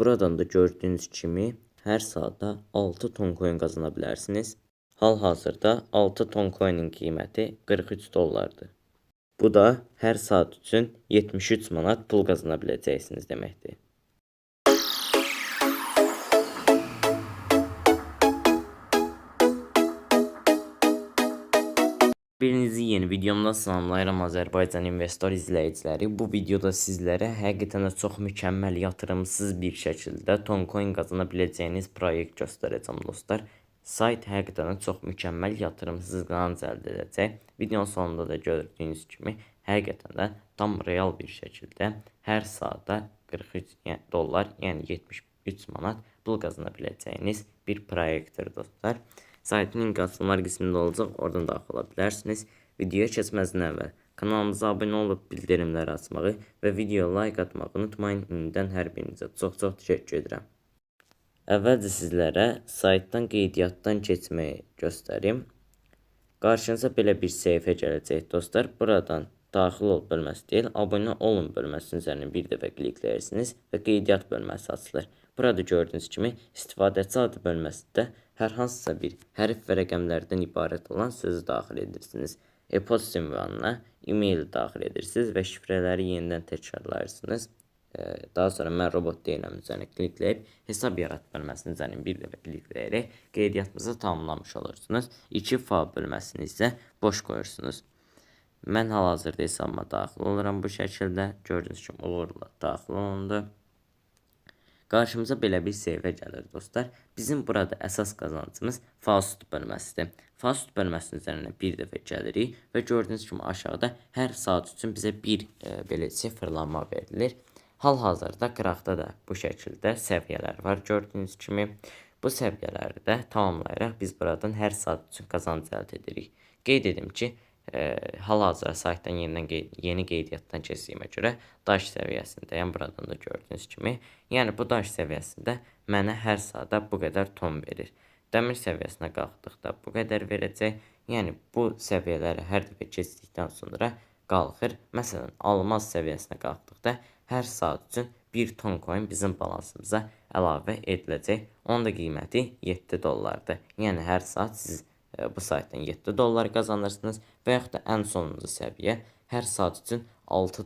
Buradan da gördüğünüz kimi hər saata 6 ton coin qazana bilərsiniz. Hal-hazırda 6 ton coinin qiyməti 43 dollardır. Bu da hər saat üçün 73 manat pul qazana biləcəksiniz deməkdir. Birinizi yeni videomda salamlayıram Azərbaycan investor izləyiciləri. Bu videoda sizlərə həqiqətən də çox mükəmməl yatırımsız bir şəkildə Toncoin qazana biləcəyiniz proyekt göstərəcəm dostlar. Sayt həqiqətən də çox mükəmməl yatırımsız qazanc əldə edəcək. Videonun sonunda da gördüyünüz kimi həqiqətən də tam real bir şəkildə hər saata 43 dollar, yəni 73 manat pul qazana biləcəyiniz bir proyektdir dostlar. Saytın link açılımlar qismində olacaq, oradan daxil ola bilərsiniz. Videoya keçməzdən əvvəl kanalımıza abunə olub bildirimləri açmağı və videoya like atmağı unutmayın. İndidən hər birinizə çox-çox təşəkkür edirəm. Əvvəlcə sizlərə saytdan qeydiyyatdan keçməyi göstərim. Qarşınıza belə bir səhifə gələcək dostlar. Buradan daxil ol bölməsi deyil, abunə olun bölməsinin üzərinə bir dəfə klikləyirsiniz və qeydiyyat bölməsi açılır. Burada gördüyünüz kimi istifadəçi adı bölməsində hər hansısa bir hərf və rəqəmlərdən ibarət olan sözü daxil edirsiniz. E-post ünvanına e-mail daxil edirsiniz və şifrələri yenidən təkrarlarsınız. Daha sonra mən robot deyiləm üzərinə klikləyib hesab yarat bölməsinin üzərinə bir dəfə klikləyərək qeydiyyatınızı tamamlamış olursunuz. 2 fail bölməsini isə boş qoyursunuz. Mən hal-hazırda hesabıma daxil oluram bu şəkildə. Gördüyünüz kimi uğurla daxil olundu. Qarşımıza belə bir səhifə gəlir dostlar. Bizim burada əsas qazancımız fast bölməsidir. Fast bölməsinin üzərinə bir dəfə gəlirik və gördüyünüz kimi aşağıda hər saat üçün bizə bir belə sıfırlanma verilir. Hal-hazırda qıraqda da bu şəkildə səviyyələr var gördüyünüz kimi. Bu səviyyələri də tamamlayaraq biz buradan hər saat üçün qazanc əldə edirik. Qeyd edim ki, hal-hazırda saytdan yeni qeydiyyatdan keçdiyimə görə daş səviyyəsindəyəm. Buradan da gördüyünüz kimi. Yəni bu daş səviyyəsində mənə hər saata bu qədər ton verir. Dəmir səviyyəsinə qalxdıqda bu qədər verəcək. Yəni bu səviyyələri hər dəfə keçdikdən sonra qalxır. Məsələn, almaz səviyyəsinə qalxdıqda hər saat üçün 1 ton coin bizim balansımıza əlavə ediləcək. Onun da qiyməti 7 dollardır. Yəni hər saat siz bu saytdan 7 dollar qazanırsınız və yaxud da ən sonuncu səviyyə hər saat üçün 6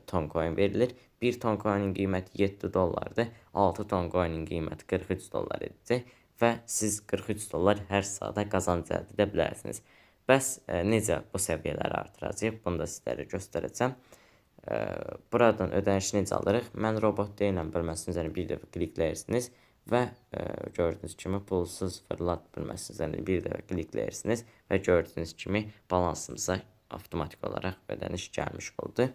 ton coin verilir. 1 ton coinin qiyməti 7 dollardır. 6 ton coinin qiyməti 43 dollar edəcək və siz 43 dollar hər saata qazanc əldə edə bilərsiniz. Bəs necə bu səviyyələri artıracağıq? Bunu da sizlərə göstərəcəm. Buradan ödənişi necə alırıq? Mən robot deyiləm bölməsinin üzərinə bir dəfə klikləyirsiniz və gördüyünüz kimi pulsuz fırlat bölməsinin üzərinə bir dəfə klikləyirsiniz və gördüyünüz kimi balansımıza avtomatik olaraq ödəniş gəlmiş oldu.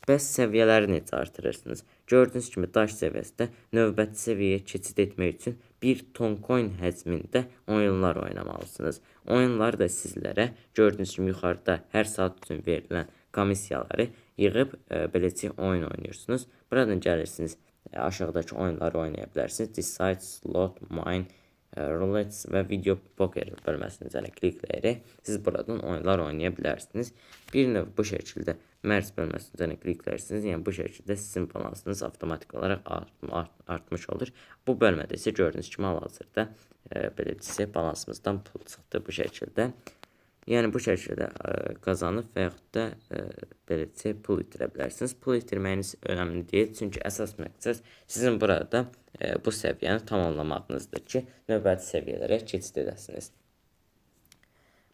Bəs səviyyələri necə artırırsınız? Gördüyünüz kimi daş səviyyəsində növbəti səviyyəyə keçid etmək üçün 1 ton coin həcmində oyunlar oynamalısınız. Oyunları da sizlərə gördüyünüz kimi yuxarıda hər saat üçün verilən komissiyaları yığıb beləcə oyun oynayırsınız. Buradan gəlirsiniz. Aşağıdakı oyunları oynaya bilərsiniz. Decide, Slot, Mine, Roulette və Video Poker bölməsinin üzərinə klikləyərək siz buradan oyunlar oynaya bilərsiniz. Bir növ bu şəkildə mərc bölməsinin üzərinə kliklərsiniz. Yəni bu şəkildə sizin balansınız avtomatik olaraq artmış olur. Bu bölmədə isə gördüyünüz kimi hal-hazırda beləcə balansımızdan pul çıxdı bu şəkildə. Yəni bu şəkildə qazanıb və yaxud da beləcə pul itirə bilərsiniz. Pul itirməyiniz önəmli deyil. Çünki əsas məqsəd sizin burada bu səviyyəni tamamlamağınızdır ki, növbəti səviyyələrə keçid edəsiniz.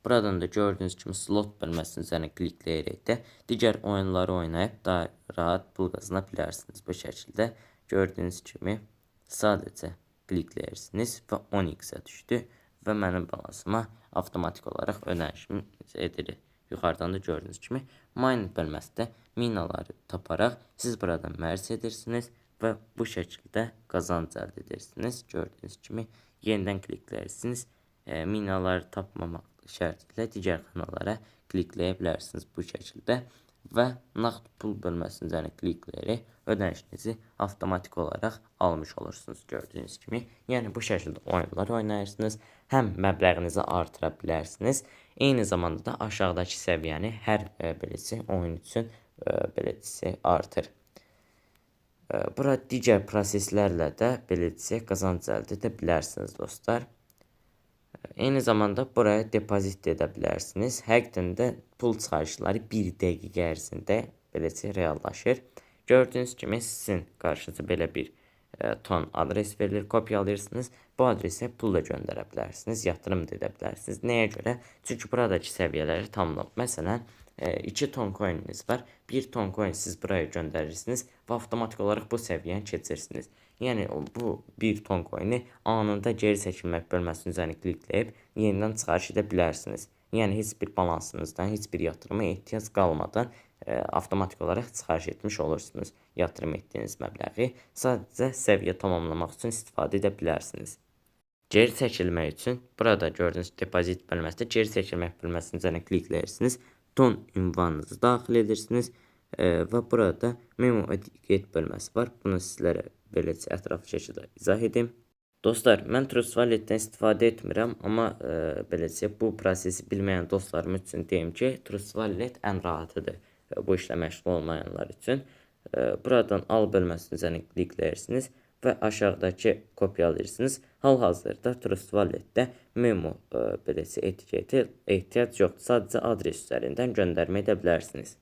Buradan da gördüyünüz kimi slot bölməsinin üzərinə klikləyərək də digər oyunları oynayıb daha rahat pul qazana bilərsiniz. Bu şəkildə gördüyünüz kimi sadəcə klikləyirsiniz və 10x-ə düşdü və mənim balansıma avtomatik olaraq ödənişimi edilir. Yuxarıdan da gördüyünüz kimi mine bölməsində minaları taparaq siz buradan mərc edirsiniz və bu şəkildə qazanc əldə edirsiniz. Gördüyünüz kimi yenidən klikləyirsiniz. Minaları tapmamaq şərti ilə digər kanallara klikləyə bilərsiniz bu şəkildə və nağd pul bölməsinin üzərinə klikləyərək ödənişinizi avtomatik olaraq almış olursunuz gördüyünüz kimi. Yəni bu şəkildə oyunlar oynayırsınız, həm məbləğinizi artıra bilərsiniz, eyni zamanda da aşağıdakı səviyyəni hər beləcə oyun üçün beləcə artır. Bura digər proseslərlə də belə desək qazanc əldə edə bilərsiniz dostlar. Eyni zamanda buraya depozit edə bilərsiniz. Həqiqətən də pul çıxarışları 1 dəqiqə ərzində beləcə reallaşır. Gördüyünüz kimi sizin qarşınıza belə bir ton adres verilir, kopyalayırsınız. Bu adresə pul da göndərə bilərsiniz, yatırım da edə bilərsiniz. Nəyə görə? Çünki buradakı səviyyələri tamamlayıb. Məsələn, 2 ton coininiz var. 1 ton coin siz buraya göndərirsiniz və avtomatik olaraq bu səviyyəni keçirsiniz. Yəni bu 1 ton coini anında geri çəkilmək bölməsinin üzərini klikləyib yenidən çıxarış edə bilərsiniz. Yəni heç bir balansınızdan, heç bir yatırıma ehtiyac qalmadan avtomatik olaraq çıxarış etmiş olursunuz yatırım etdiyiniz məbləği. Sadəcə səviyyə tamamlamaq üçün istifadə edə bilərsiniz. Geri çəkilmək üçün burada gördüyünüz depozit bölməsində geri çəkilmək bölməsinin üzərinə klikləyirsiniz. Ton ünvanınızı daxil edirsiniz və burada memo etiket bölməsi var. Bunu sizlərə beləcə ətraflı şəkildə izah edim. Dostlar, mən Trust Wallet-dən istifadə etmirəm, amma beləcə bu prosesi bilməyən dostlarım üçün deyim ki, Trust Wallet ən rahatıdır bu işlə məşğul olmayanlar üçün. Buradan al bölməsinin üzərinə klikləyirsiniz və aşağıdakı kopyalayırsınız. Hal-hazırda Trust Wallet-də memo beləcə etiketi ehtiyac yoxdur. Sadəcə adres üzərindən göndərmə edə bilərsiniz.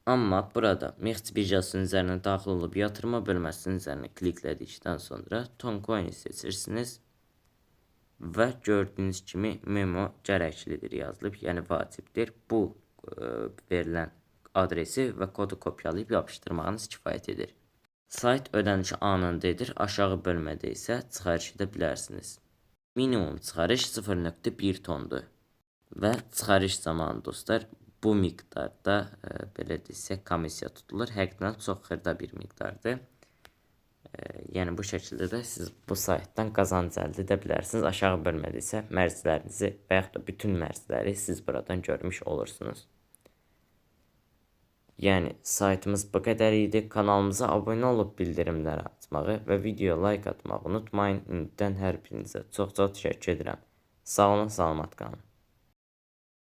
Amma burada MEXC birjasının üzərinə daxil olub yatırma bölməsinin üzərinə kliklədikdən sonra Toncoin seçirsiniz və gördüyünüz kimi memo gərəklidir yazılıb, yəni vacibdir. Bu verilən adresi və kodu kopyalayıb yapışdırmağınız kifayət edir. Sayt ödənişi anında edir, aşağı bölmədə isə çıxarış edə bilərsiniz. Minimum çıxarış 0.1 tondur və çıxarış zamanı dostlar bu miqdarda belə desək komissiya tutulur. Həqiqətən çox xırda bir miqdardır. Yəni bu şəkildə də siz bu saytdan qazanc əldə edə bilərsiniz. Aşağı bölmədə isə mərclərinizi və yaxud da bütün mərcləri siz buradan görmüş olursunuz. Yəni saytımız bu qədər idi. Kanalımıza abunə olub bildirimləri açmağı və videoya like atmağı unutmayın. İndidən hər birinizə çox təşəkkür edirəm. Sağ olun, salamat qalın.